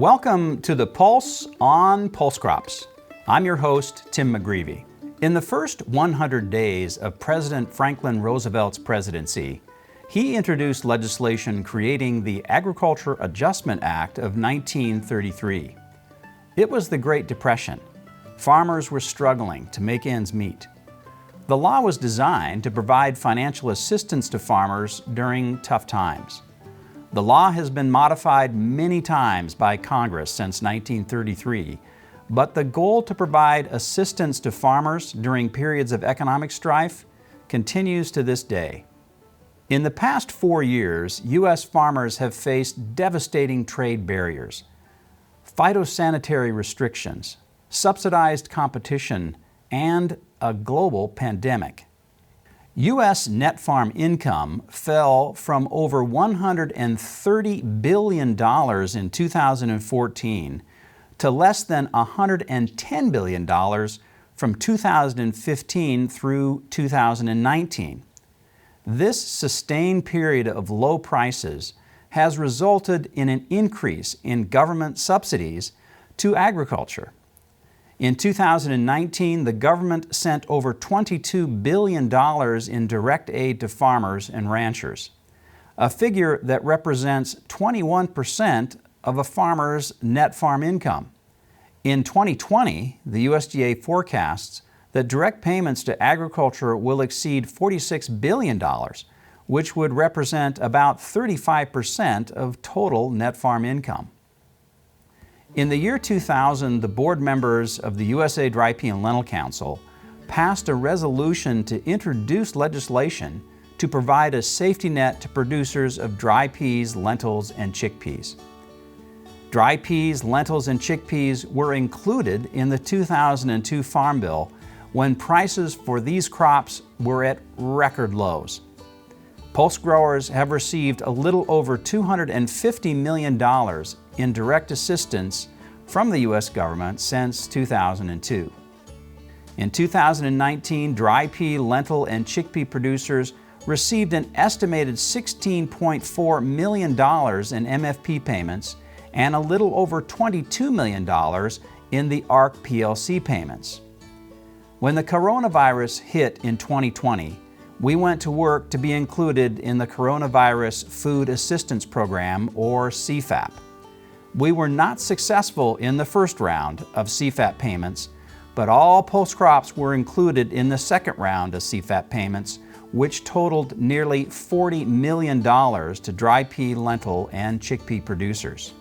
Welcome to the Pulse on Pulse Crops. I'm your host, Tim McGreevy. In the first 100 days of President Franklin Roosevelt's presidency, he introduced legislation creating the Agriculture Adjustment Act of 1933. It was the Great Depression. Farmers were struggling to make ends meet. The law was designed to provide financial assistance to farmers during tough times. The law has been modified many times by Congress since 1933, but the goal to provide assistance to farmers during periods of economic strife continues to this day. In the past 4 years, U.S. farmers have faced devastating trade barriers, phytosanitary restrictions, subsidized competition, and a global pandemic. U.S. net farm income fell from over $130 billion in 2014 to less than $110 billion from 2015 through 2019. This sustained period of low prices has resulted in an increase in government subsidies to agriculture. In 2019, the government sent over $22 billion in direct aid to farmers and ranchers, a figure that represents 21% of a farmer's net farm income. In 2020, the USDA forecasts that direct payments to agriculture will exceed $46 billion, which would represent about 35% of total net farm income. In the year 2000, the board members of the USA Dry Pea and Lentil Council passed a resolution to introduce legislation to provide a safety net to producers of dry peas, lentils, and chickpeas. Dry peas, lentils, and chickpeas were included in the 2002 Farm Bill when prices for these crops were at record lows. Pulse growers have received a little over $250 million in direct assistance from the U.S. government since 2002. In 2019, dry pea, lentil, and chickpea producers received an estimated $16.4 million in MFP payments and a little over $22 million in the ARC-PLC payments. When the coronavirus hit in 2020, we went to work to be included in the Coronavirus Food Assistance Program, or CFAP. We were not successful in the first round of CFAP payments, but all Pulse crops were included in the second round of CFAP payments, which totaled nearly $40 million to dry pea, lentil, and chickpea producers.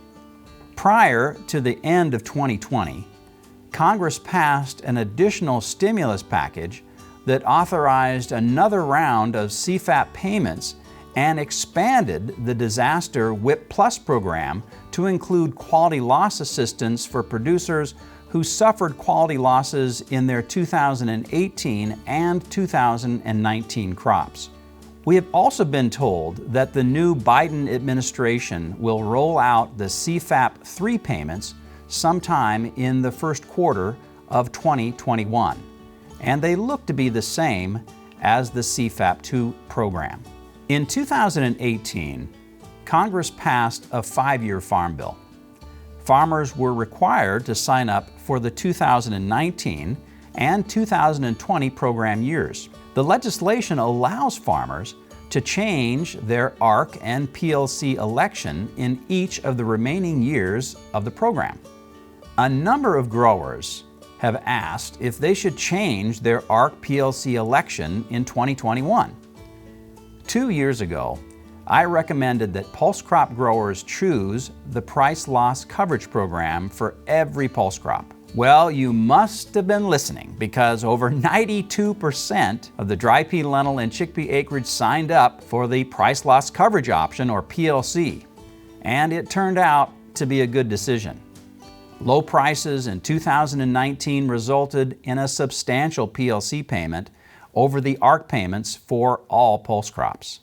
Prior to the end of 2020, Congress passed an additional stimulus package that authorized another round of CFAP payments and expanded the Disaster WIP Plus program to include quality loss assistance for producers who suffered quality losses in their 2018 and 2019 crops. We have also been told that the new Biden administration will roll out the CFAP 3 payments sometime in the first quarter of 2021. And they look to be the same as the CFAP 2 program. In 2018, Congress passed a 5-year farm bill. Farmers were required to sign up for the 2019 and 2020 program years. The legislation allows farmers to change their ARC and PLC election in each of the remaining years of the program. A number of growers have asked if they should change their ARC-PLC election in 2021. 2 years ago, I recommended that pulse crop growers choose the price loss coverage program for every pulse crop. Well, you must have been listening because over 92% of the dry pea, lentil, and chickpea acreage signed up for the price loss coverage option, or PLC, and it turned out to be a good decision. Low prices in 2019 resulted in a substantial PLC payment over the ARC payments for all pulse crops.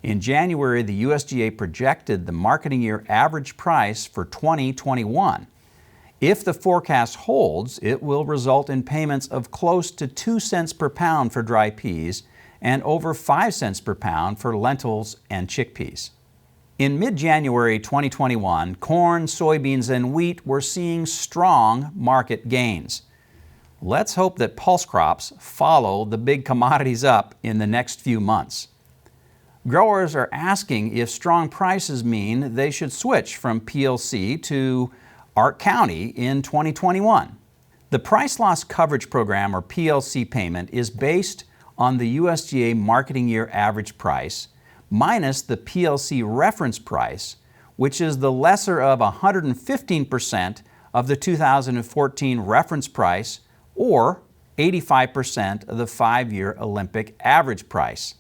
In January, the USDA projected the marketing year average price for 2021. If the forecast holds, it will result in payments of close to 2 cents per pound for dry peas and over 5 cents per pound for lentils and chickpeas. In mid-January 2021, corn, soybeans, and wheat were seeing strong market gains. Let's hope that pulse crops follow the big commodities up in the next few months. Growers are asking if strong prices mean they should switch from PLC to ARC-County in 2021. The Price Loss Coverage Program, or PLC payment, is based on the USDA marketing year average price minus the PLC reference price, which is the lesser of 115% of the 2014 reference price or 85% of the 5-year Olympic average price.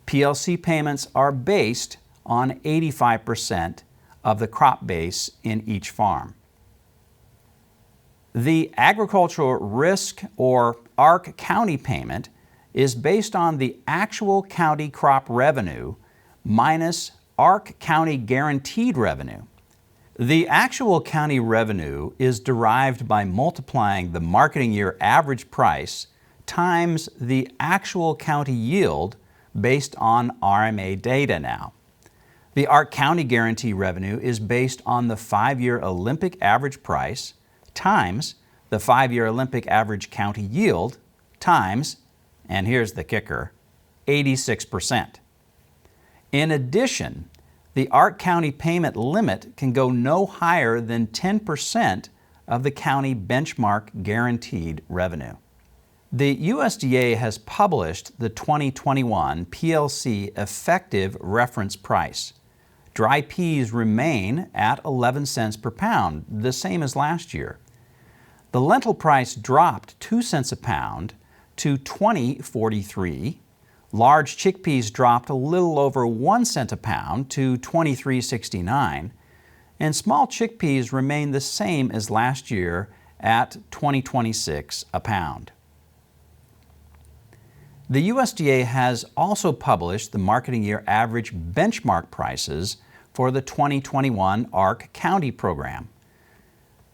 PLC payments are based on 85% of the crop base in each farm. The Agricultural Risk, or ARC-County payment, is based on the actual county crop revenue minus ARC-County guaranteed revenue. The actual county revenue is derived by multiplying the marketing year average price times the actual county yield based on RMA data now. The ARC-County guarantee revenue is based on the 5-year Olympic average price times the 5-year Olympic average county yield times, and here's the kicker, 86%. In addition, the ARC-County payment limit can go no higher than 10% of the county benchmark guaranteed revenue. The USDA has published the 2021 PLC effective reference price. Dry peas remain at 11 cents per pound, the same as last year. The lentil price dropped 2 cents a pound to $20.43. Large chickpeas dropped a little over 1 cent a pound to $23.69. And small chickpeas remain the same as last year at $20.26 a pound. The USDA has also published the marketing year average benchmark prices for the 2021 ARC-County program.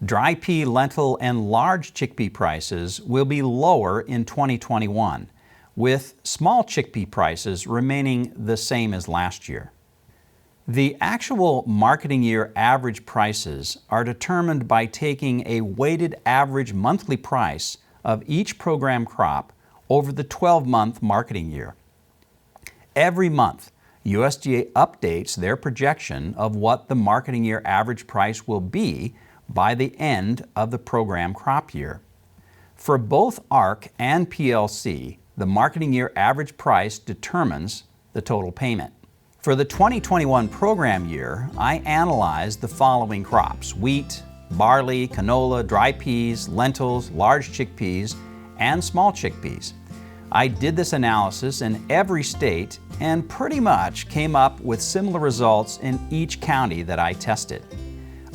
Dry pea, lentil, and large chickpea prices will be lower in 2021, with small chickpea prices remaining the same as last year. The actual marketing year average prices are determined by taking a weighted average monthly price of each program crop over the 12-month marketing year. Every month, USDA updates their projection of what the marketing year average price will be by the end of the program crop year. For both ARC and PLC, the marketing year average price determines the total payment. For the 2021 program year, I analyzed the following crops: wheat, barley, canola, dry peas, lentils, large chickpeas, and small chickpeas. I did this analysis in every state and pretty much came up with similar results in each county that I tested.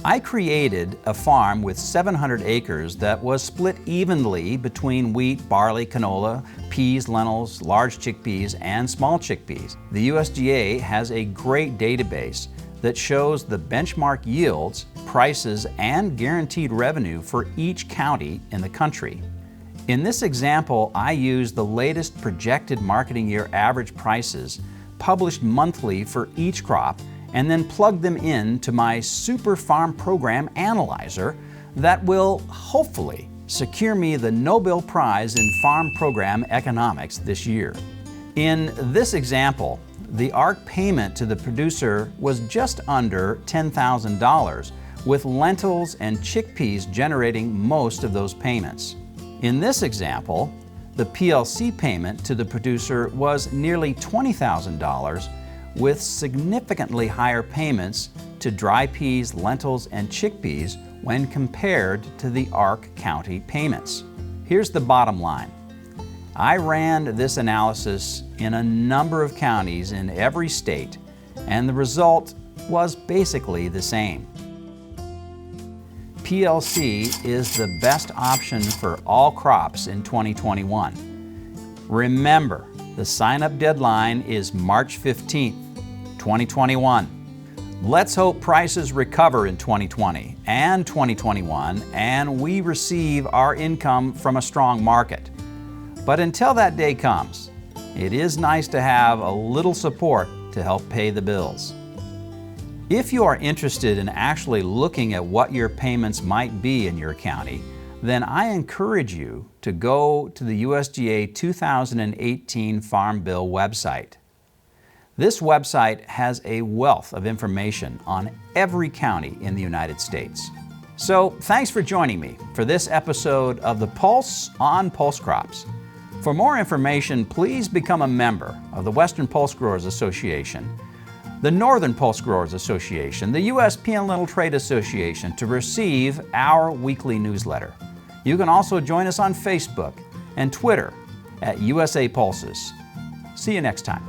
I created a farm with 700 acres that was split evenly between wheat, barley, canola, peas, lentils, large chickpeas, and small chickpeas. The USDA has a great database that shows the benchmark yields, prices, and guaranteed revenue for each county in the country. In this example, I used the latest projected marketing year average prices published monthly for each crop and then plugged them into my Super Farm Program Analyzer that will hopefully secure me the Nobel Prize in Farm Program Economics this year. In this example, the ARC payment to the producer was just under $10,000, with lentils and chickpeas generating most of those payments. In this example, the PLC payment to the producer was nearly $20,000, with significantly higher payments to dry peas, lentils, and chickpeas when compared to the ARC-County payments. Here's the bottom line. I ran this analysis in a number of counties in every state, and the result was basically the same. PLC is the best option for all crops in 2021. Remember, the sign-up deadline is March 15th, 2021. Let's hope prices recover in 2020 and 2021 and we receive our income from a strong market. But until that day comes, it is nice to have a little support to help pay the bills. If you are interested in actually looking at what your payments might be in your county, then I encourage you to go to the USDA 2018 Farm Bill website. This website has a wealth of information on every county in the United States. So thanks for joining me for this episode of The Pulse on Pulse Crops. For more information, please become a member of the Western Pulse Growers Association, the Northern Pulse Growers Association, the U.S. Peanut Trade Association to receive our weekly newsletter. You can also join us on Facebook and Twitter at USA Pulses. See you next time.